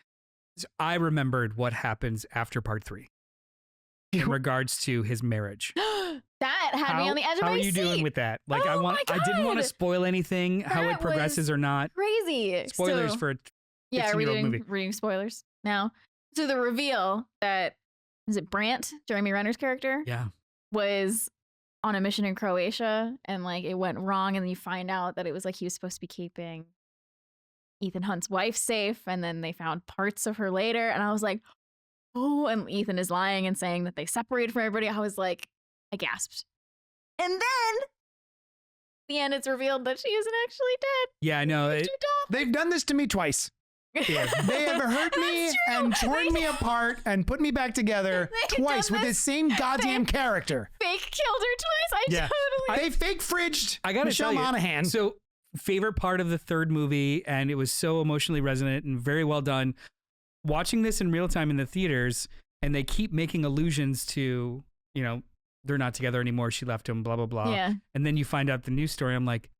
I remembered what happens after part 3 in regards to his marriage. That had me on the edge of my seat. How are you doing with that? Like, Oh I didn't want to spoil anything, how it progresses or not. Crazy. Spoilers for a 15-year-old movie. Reading spoilers now. So the reveal that, is it Brandt, Jeremy Renner's character? Yeah. Was on a mission in Croatia, and like it went wrong, and then you find out that it was like he was supposed to be keeping Ethan Hunt's wife safe, and then they found parts of her later, and I was like, oh, and Ethan is lying and saying that they separated from everybody. I was like, I gasped. And then at the end it's revealed that she isn't actually dead. Yeah, I know. They've done this to me twice. Yeah. They have hurt me and torn me apart and put me back together twice with the same goddamn character. Fake killed her twice. They fake fridged I gotta Michelle tell you, Monaghan. So, favorite part of the third movie, and it was so emotionally resonant and very well done. Watching this in real time in the theaters, and they keep making allusions to, they're not together anymore. She left him, blah, blah, blah. Yeah. And then you find out the news story. I'm like,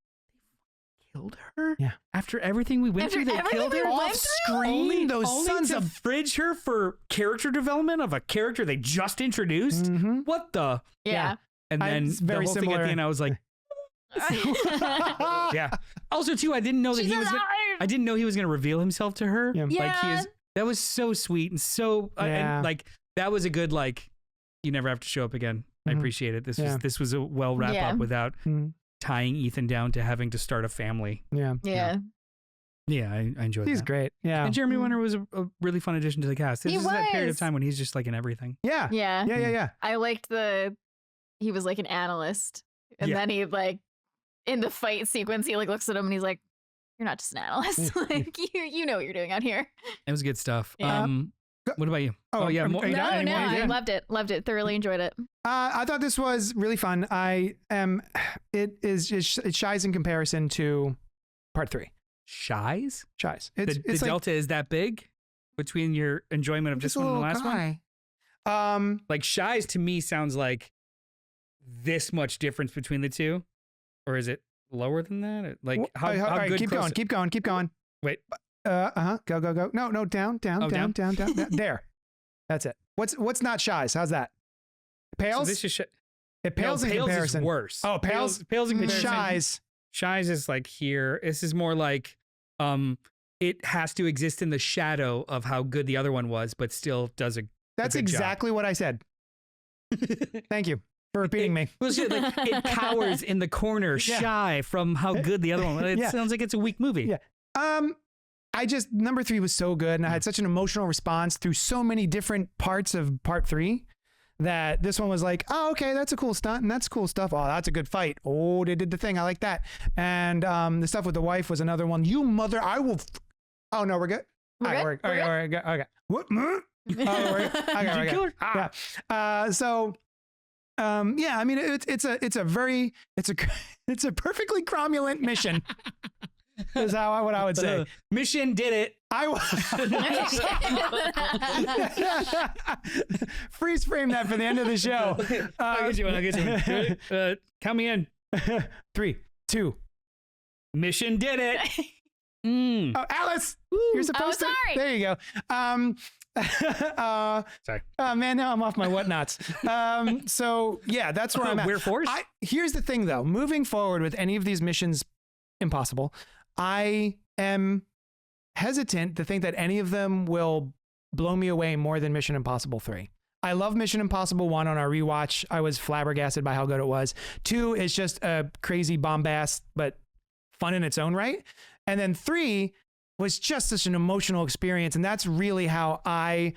they killed her? Yeah. After everything we went through, they killed her? Off screen? Those sons to of... fridge her for character development of a character they just introduced? Mm-hmm. What the? Yeah. And then It's the very whole similar. thing at the end, I was like, yeah. Also, too, I didn't know that I didn't know he was going to reveal himself to her. Yeah. Yeah. That was so sweet and so, and like, that was a good, you never have to show up again. I appreciate it. This was a well wrap up without tying Ethan down to having to start a family. Yeah. Yeah, I enjoyed that. He's great. Yeah. And Jeremy Renner was a really fun addition to the cast. This is that period of time when he's just in everything. Yeah. Yeah. I liked he was like an analyst. And then he in the fight sequence, he looks at him and he's like, you're not just an analyst. You know what you're doing out here. It was good stuff. Yeah. What about you? Oh, yeah. are you done? No, I Yeah. loved it. Thoroughly enjoyed it. I thought this was really fun. It shies in comparison to part 3. Shies? Shies. The delta is that big between your enjoyment of this one and the last one? one? Like Shies to me sounds like this much difference between the two, or is it lower than that? Like how all right, good? keep going. Wait. Go. No, down. There. That's it. What's not Shy's? How's that? Pales? So this is it pales in Pales comparison. is worse. Oh, pales in and comparison. Shy's. Shy's is like here. This is more like it has to exist in the shadow of how good the other one was, but still does a That's good exactly what I said. Thank you for repeating me. Well, shit, like, it cowers in the corner, shy from how good the other one was. It sounds like it's a weak movie. Yeah. Number 3 was so good, and I had such an emotional response through so many different parts of part 3 that this one was like, oh, okay, that's a cool stunt, and that's cool stuff. Oh, that's a good fight. Oh, they did the thing. I like that. And the stuff with the wife was another one. You mother, I will. Oh no, we're good. We're good? Okay. What? Oh, we're good. Okay. Kill her? Yeah. Yeah. I mean, it's a perfectly cromulent mission. Is what I would say. Mission did it. Freeze frame that for the end of the show. I'll get you one. Count me in. 3, 2. Mission did it. Oh, Alice, you're supposed to. Sorry. There you go. Sorry. Oh man, now I'm off my whatnots. So yeah, that's where I'm at. We're forced. Here's the thing, though. Moving forward with any of these missions, impossible. I am hesitant to think that any of them will blow me away more than Mission Impossible 3. I love Mission Impossible 1 on our rewatch. I was flabbergasted by how good it was. 2 is just a crazy bombast, but fun in its own right. And then 3 was just such an emotional experience. And that's really how I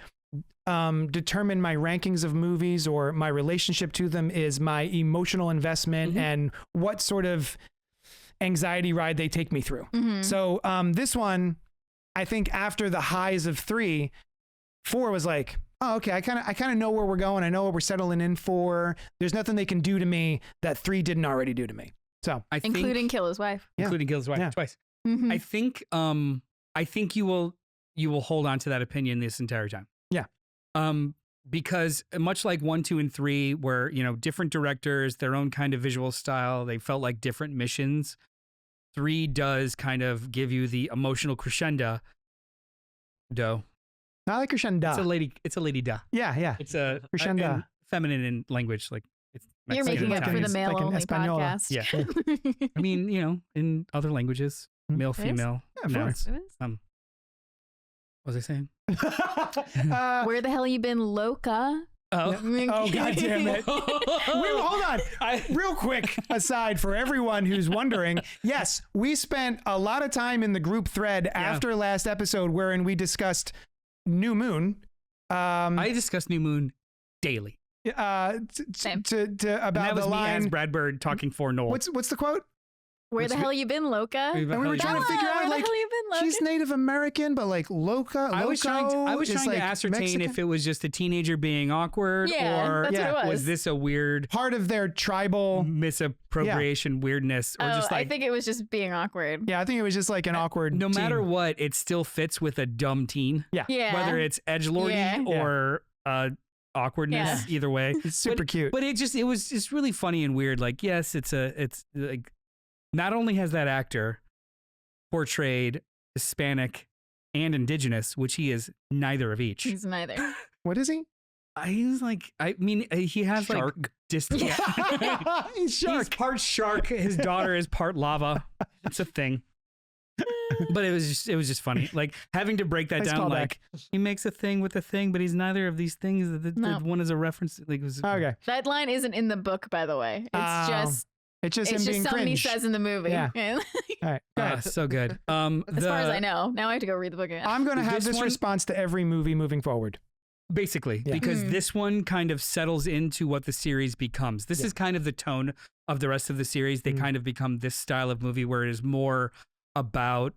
determine my rankings of movies, or my relationship to them is my emotional investment and what sort of anxiety ride they take me through. So this one, I think after the highs of 3, 4 was like, oh, okay, I kind of know where we're going. I know what we're settling in for. There's nothing they can do to me that 3 didn't already do to me. So including kill his wife. Including kill his wife twice. I think you will hold on to that opinion this entire time. Yeah. Because much like 1, 2, and 3, where, different directors, their own kind of visual style, they felt like different missions. 3 does kind of give you the emotional crescendo. I like crescendo. It's a lady da. Yeah. It's a crescendo. Feminine in language, like it's You're making it for the male only podcast. Yeah. I mean, in other languages, male, female. Yeah, it is. What was I saying? Where the hell you been, Loca? Oh God damn it. Hold on. Real quick aside for everyone who's wondering, yes, we spent a lot of time in the group thread after last episode wherein we discussed New Moon. I discuss New Moon daily. Same. About that was the line. Me as Brad Bird talking for Noel. What's the quote? Where the hell you been, Loca? And we were trying to figure out, like, she's Native American, but like Loca. I was trying to like ascertain Mexican? if it was just a teenager being awkward, or that's what it was this a weird part of their tribal misappropriation weirdness, or just like I think it was just being awkward. Yeah, I think it was just like an awkward. No matter teen. what, it still fits with a dumb teen. Yeah. Whether it's edgelordy or awkwardness, either way, it's super cute. But it was just really funny and weird. Like, yes, it's like. Not only has that actor portrayed Hispanic and Indigenous, which he is neither of each. He's neither. What is he? He's like, I mean, he has shark. Like distant. He's shark. He's part shark. His daughter is part lava. It's a thing. But it was just funny. Like having to break that Nice down. callback. Like he makes a thing with a thing, but he's neither of these things. The one is a reference. Like it was Okay. That line isn't in the book, by the way. It's just him being something cringe. he says in the movie. Yeah. All right. Go ahead. So good. As far as I know. Now I have to go read the book again. I'm going to have this one- response to every movie moving forward. Basically, Yeah. because this one kind of settles into what the series becomes. This is kind of the tone of the rest of the series. They kind of become this style of movie where it is more about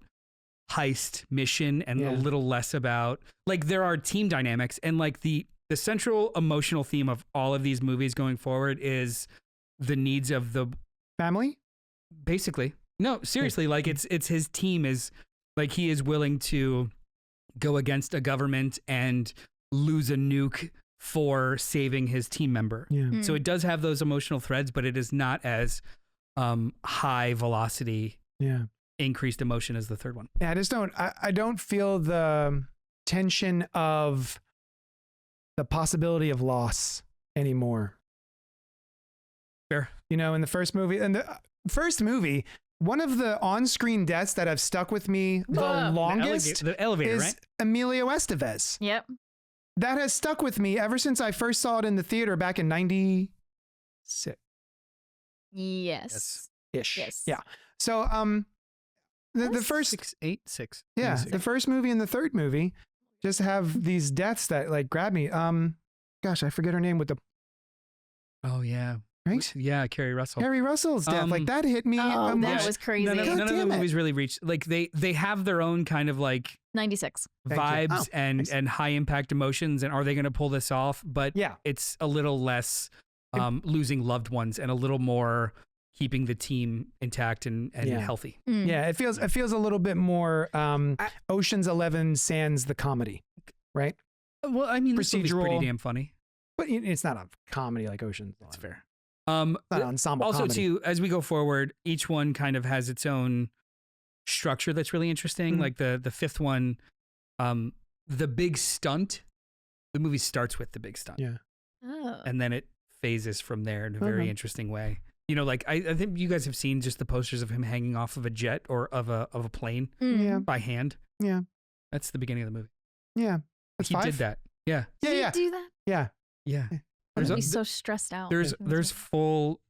heist mission and a little less about, like, there are team dynamics, and like the central emotional theme of all of these movies going forward is the needs of the Family? basically. No, seriously, like it's his team is like he is willing to go against a government and lose a nuke for saving his team member. Yeah. So it does have those emotional threads, but it is not as high velocity, increased emotion as the third one. Yeah, I don't feel the tension of the possibility of loss anymore. Fair. You know, in the first movie, one of the on-screen deaths that have stuck with me the longest The elevator, is right? Emilio Estevez. Yep. That has stuck with me ever since I first saw it in the theater back in 96. Yes. Ish. Yes. Yeah. So the first 6. yeah, the first movie and the third movie just have these deaths that like grab me. Gosh, I forget her name with the Oh yeah. right? Yeah, Carrie Russell. Harry Russell's death. Like that hit me. Oh, that was crazy. None of the damn it. movies really reach like they have their own kind of like 96. Thank you. vibes Oh, and nice. and high impact emotions, and are they going to pull this off? But Yeah. it's a little less losing loved ones and a little more keeping the team intact and Yeah. healthy. Mm. Yeah, it feels a little bit more Ocean's 11 sans the comedy, right? Well, I mean, this movie's Procedural. pretty damn funny. But it's not a comedy like Ocean's 11. That's fair. It's not an ensemble Also, comedy. too, as we go forward, each one kind of has its own structure that's really interesting. Mhm. Like the fifth one, the big stunt. The movie starts with the big stunt, Yeah. Oh. and then it phases from there in a very Okay. interesting way. You know, like I think you guys have seen just the posters of him hanging off of a jet or of a plane Mm. Yeah. by hand. Yeah. That's the beginning of the movie. Yeah. That's He 5? did that. Yeah, Yeah, Did yeah. you do that? Yeah. yeah. Yeah. There's I'd a, be so stressed out. there's full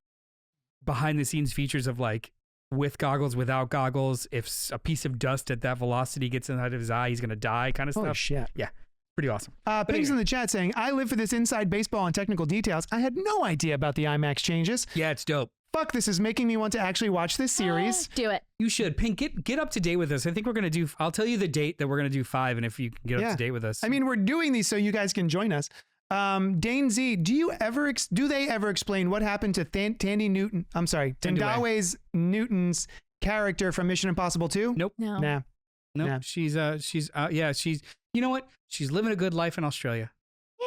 behind the scenes features of like with goggles, without goggles. If a piece of dust at that velocity gets inside of his eye, he's gonna die. Kind of Holy stuff. shit. Pretty awesome. Pigs anyway. in the chat saying, I live for this inside baseball and technical details. I had no idea about the IMAX changes. Yeah, it's dope. Fuck, this is making me want to actually watch this series. Do it. You should. Pink, get up to date with us. I think we're gonna do. I'll tell you the date that we're gonna do 5, and if you can get Yeah. up to date with us. I mean, we're doing these so you guys can join us. Dane Z, do they ever explain what happened to Tandy Newton? I'm sorry, Tendawe's Newton's character from Mission Impossible 2? Nope. No. Nah. Nope. Yeah. She's you know what? She's living a good life in Australia,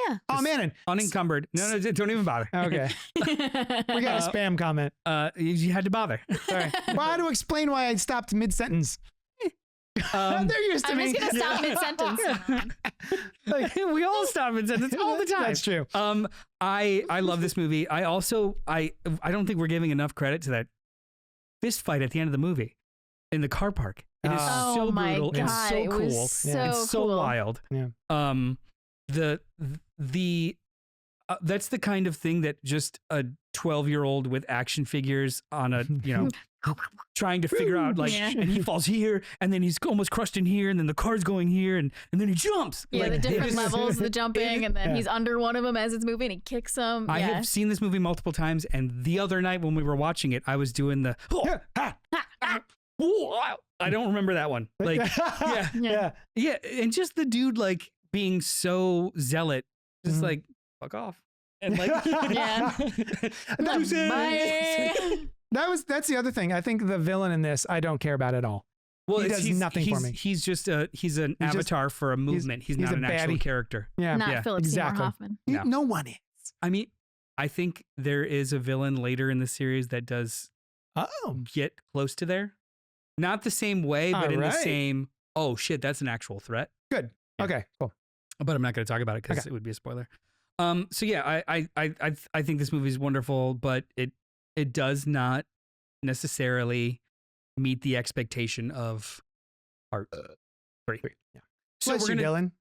Yeah. Oh man. unencumbered. No, don't even bother. Okay. We got a spam comment. You had to bother. Sorry. Well, I had to explain why I stopped mid-sentence. They're used to I'm me. just gonna stop mid-sentence. We all stop and sentence all the time. That's true. I love this movie. I also I don't think we're giving enough credit to that fist fight at the end of the movie in the car park. It is Oh so my brutal and God, so it cool. was so Yeah. It's so cool. wild. Yeah. The that's the kind of thing that just a 12-year-old with action figures on a, you know, trying to figure out like, Yeah. and he falls here and then he's almost crushed in here and then the car's going here and then he jumps. Yeah, Like, the different it is- levels, the jumping, and then Yeah. he's under one of them as it's moving. He kicks him. I Yeah. have seen this movie multiple times, and the other night when we were watching it, I was doing the I don't remember that one. Like, yeah, Yeah. yeah, and just the dude like being so zealot, just Mhm. like fuck off, and like Yeah. Bye. That's the other thing. I think the villain in this, I don't care about at all. Well, He it's- does nothing for me. He's just he's an He's just- avatar for a movement. He's not a an actual baddie. character. Yeah. Not Yeah, Philip exactly. Seymour Hoffman. No. No one is. I mean, I think there is a villain later in the series that does Oh. get close to there. Not the same way, but in the Alright. same, oh shit, that's an actual threat. Good. Yeah. Okay. Cool. But I'm not going to talk about it because Okay. it would be a spoiler. So yeah, I think this movie is wonderful, but it does not necessarily meet the expectation of part 3. Yeah. So Bless we're you, gonna, Dylan.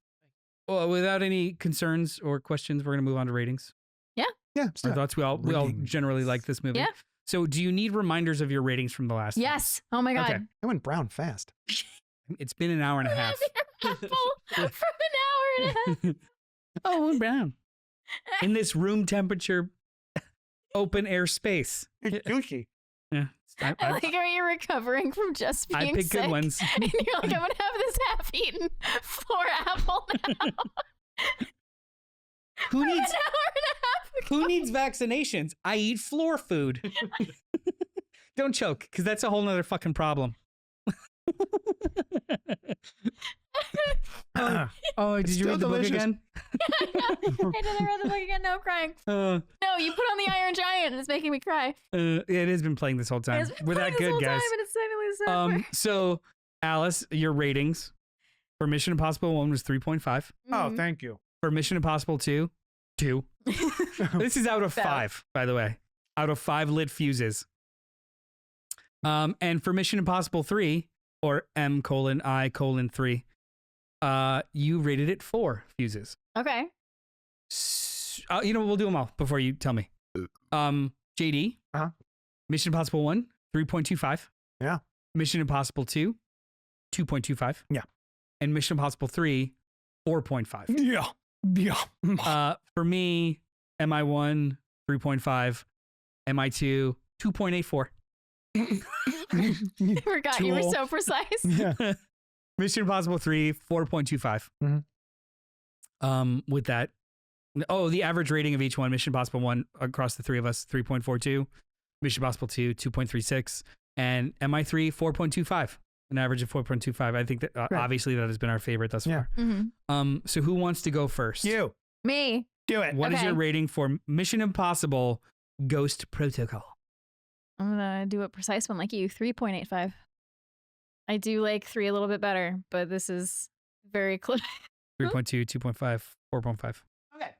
well, without any concerns or questions, we're gonna move on to ratings. Yeah. Our stop. thoughts. We all Ratings. generally like this movie. Yeah. So do you need reminders of your ratings from the last? one? Yes. Oh my God. Okay. I went brown fast. It's been an hour and a half. Apple for an hour and a half. Oh, we're brown. In this room temperature, open air space. It's juicy. Yeah. I like how you're recovering from just I being picked sick. good ones. And you're like, I'm gonna have this half-eaten floor apple now. Who An hour and needs a half ago. who needs vaccinations? I eat floor food. Don't choke, because that's a whole nother fucking problem. Oh, did you still read the delicious. book again? I did. I read the book again. No, I'm crying. No, you put on the Iron Giant, and it's making me cry. It has been playing this whole time. We're that good, guys. Time, and it's technically sad. So, Alice, your ratings for Mission Impossible 1 was 3.5. Oh, thank you. For Mission Impossible 2, 2. This is out of 5, by the way. Out of 5 lit fuses. And for Mission Impossible 3, or M:I:3, you rated it 4 fuses. Okay. We'll do them all before you tell me. JD, Mission Impossible 1, 3.25. Yeah. Mission Impossible 2, 2.25. Yeah. And Mission Impossible 3, 4.5. Yeah. Yeah. For me, MI1, 3.5. MI2, 2.84. I forgot you were so precise. Yeah. Mission Impossible 3, 4.25. With that, the average rating of each one: Mission Impossible 1 across the three of us, 3.42. Mission Impossible 2, 2.36, and MI3, 4.25. An average of 4.25. I think that obviously that has been our favorite thus far. So who wants to go first? You. Me. Do it. What is your rating for Mission Impossible Ghost Protocol? I'm gonna do a precise one like you. 3.85. I do like 3 a little bit better, but this is very close. 3.2, 2.5, 4.5. Okay.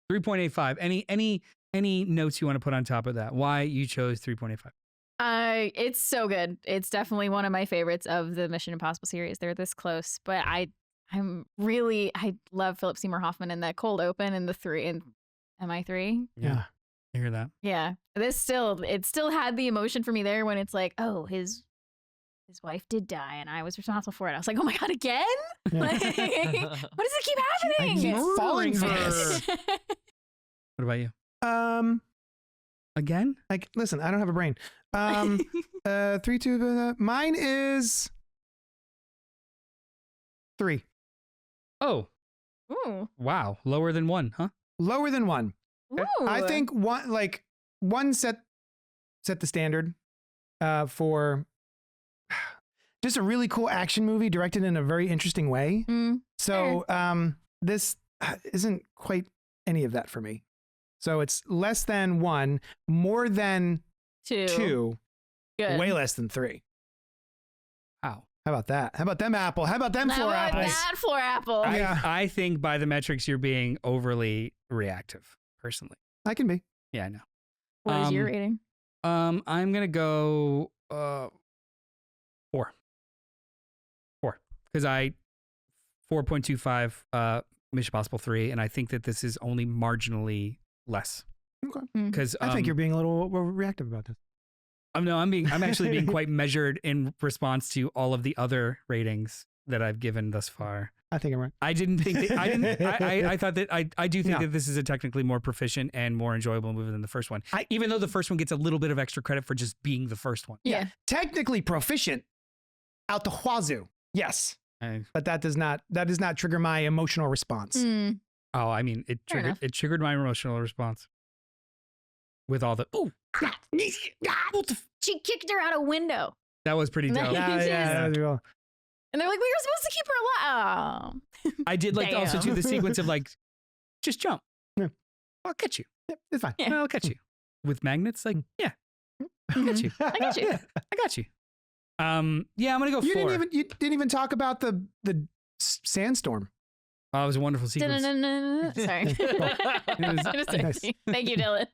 3.85. Any notes you want to put on top of that? Why you chose 3.85? It's so good. It's definitely one of my favorites of the Mission Impossible series. They're this close, but I love Philip Seymour Hoffman in that cold open in MI3. Yeah. I hear that. Yeah. It still had the emotion for me there when it's like, oh, his wife did die and I was responsible for it. I was like, oh my God, again? Yeah. Like, why does it keep happening? I keep falling for her. What about you? Again? Like, listen, I don't have a brain. 3, 2, mine is 3. Oh. Ooh. Wow. Lower than 1, huh? Lower than 1. Ooh. I think one set the standard for just a really cool action movie directed in a very interesting way. So this isn't quite any of that for me. So it's less than 1, more than 2, Good. way less than 3. Wow. How about that? How about them apple? How about them floor apples? That floor apple. I think by the metrics you're being overly reactive, personally. I can be. Yeah, I know. What is your rating? I'm gonna go 4. 4. Because 4.25 Mission Impossible 3, and I think that this is only marginally less. Okay. Because I think you're being a little reactive about this. No, I'm actually being quite measured in response to all of the other ratings that I've given thus far. I think I'm right. I didn't think that, I thought that I do think that this is a technically more proficient and more enjoyable movie than the first one. Even though the first one gets a little bit of extra credit for just being the first one. Yeah. Technically proficient out the wazoo. Yes. But that does not trigger my emotional response. Oh, I mean, it triggered my emotional response with all the she kicked her out a window. That was pretty dope. Yeah. And they're like, we were supposed to keep her alive. Oh. I did like also do the sequence of like, just jump. Yeah. I'll catch you. Yep, it's fine. Yeah. I'll catch you. With magnets, like, yeah. I'll catch you. I got you. I got you. Yeah, I'm gonna go 4. You didn't even talk about the sandstorm. Oh, it was a wonderful sequence. Sorry. Nice. Thank you, Dylan.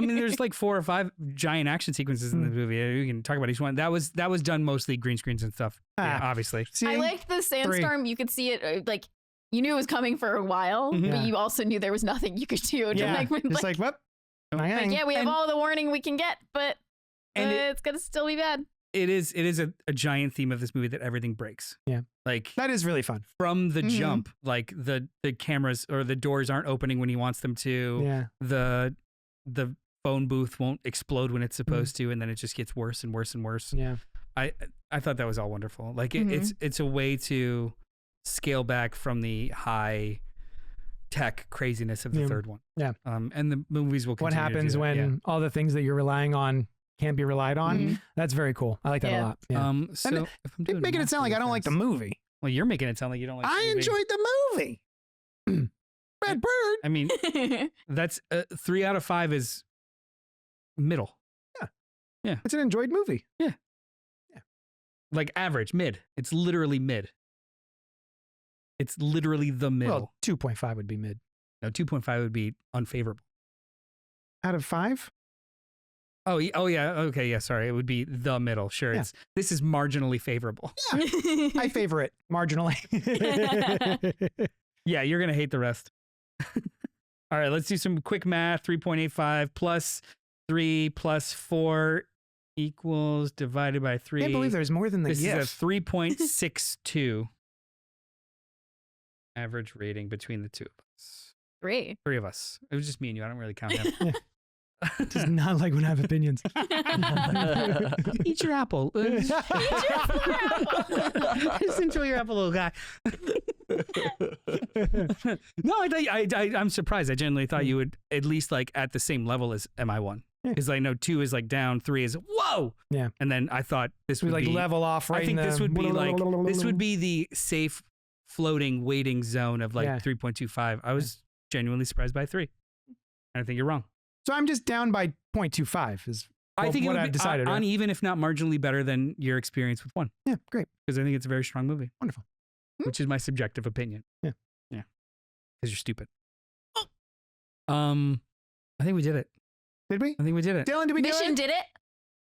There's like 4 or 5 giant action sequences in the movie. We can talk about each one. That was done mostly green screens and stuff. Yeah, obviously. I liked the sandstorm. 3. You could see it like you knew it was coming for a while, but you also knew there was nothing you could do. Yeah. Yeah, we have all the warning we can get, but it's gonna still be bad. It is a giant theme of this movie that everything breaks. Yeah. Like that is really fun. From the jump, like the cameras or the doors aren't opening when he wants them to. Yeah. The phone booth won't explode when it's supposed to, and then it just gets worse and worse and worse. Yeah. I thought that was all wonderful. Like it's a way to scale back from the high tech craziness of the third one. Yeah. And the movies will continue. What happens when all the things that you're relying on can't be relied on? That's very cool. I like that a lot. Yeah. So if I'm doing making it sound like I don't like the movie. Well, you're making it sound like you don't like. I the movie. enjoyed the movie. Brad Bird. I mean, that's 3 out of 5 is middle. It's an enjoyed movie. Like average, mid. It's literally mid. It's literally the middle. Well, 2.5 would be mid. No, 2.5 would be unfavorable. Out of 5? Oh, yeah. Okay, yeah. Sorry, it would be the middle. Sure, Yeah. this is marginally favorable. I favor it marginally. Yeah, you're gonna hate the rest. All right, let's do some quick math. 3.85 plus 3 plus 4 equals divided by 3. I can't believe there's more than the This GIF. is a 3.62 average rating between the two of us. 3. 3 of us. It was just me and you. I don't really count him. Does not like when I have opinions. Eat your apple. Just enjoy your apple, little guy. No, I'm surprised. I genuinely thought you would at least like at the same level as MI1. Yeah. Because I know 2 is like down, 3 is whoa. Yeah. And then I thought this We would like be level off right I think in this the would be like this would be the safe floating waiting zone of like Yeah. 3.25. I was genuinely surprised by 3. And I think you're wrong. So I'm just down by 0.25 is I think what it would I've be decided. right? uneven, if not marginally better than your experience with 1. Yeah, great. Because I think it's a very strong movie. Wonderful. Which is my subjective opinion. Yeah. Yeah. Because you're stupid. I think we did it. Did we? I think we did it. Dylan, did we Mission do it? did it.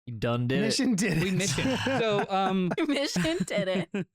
You done did Mission did it. We mission. So Mission did it.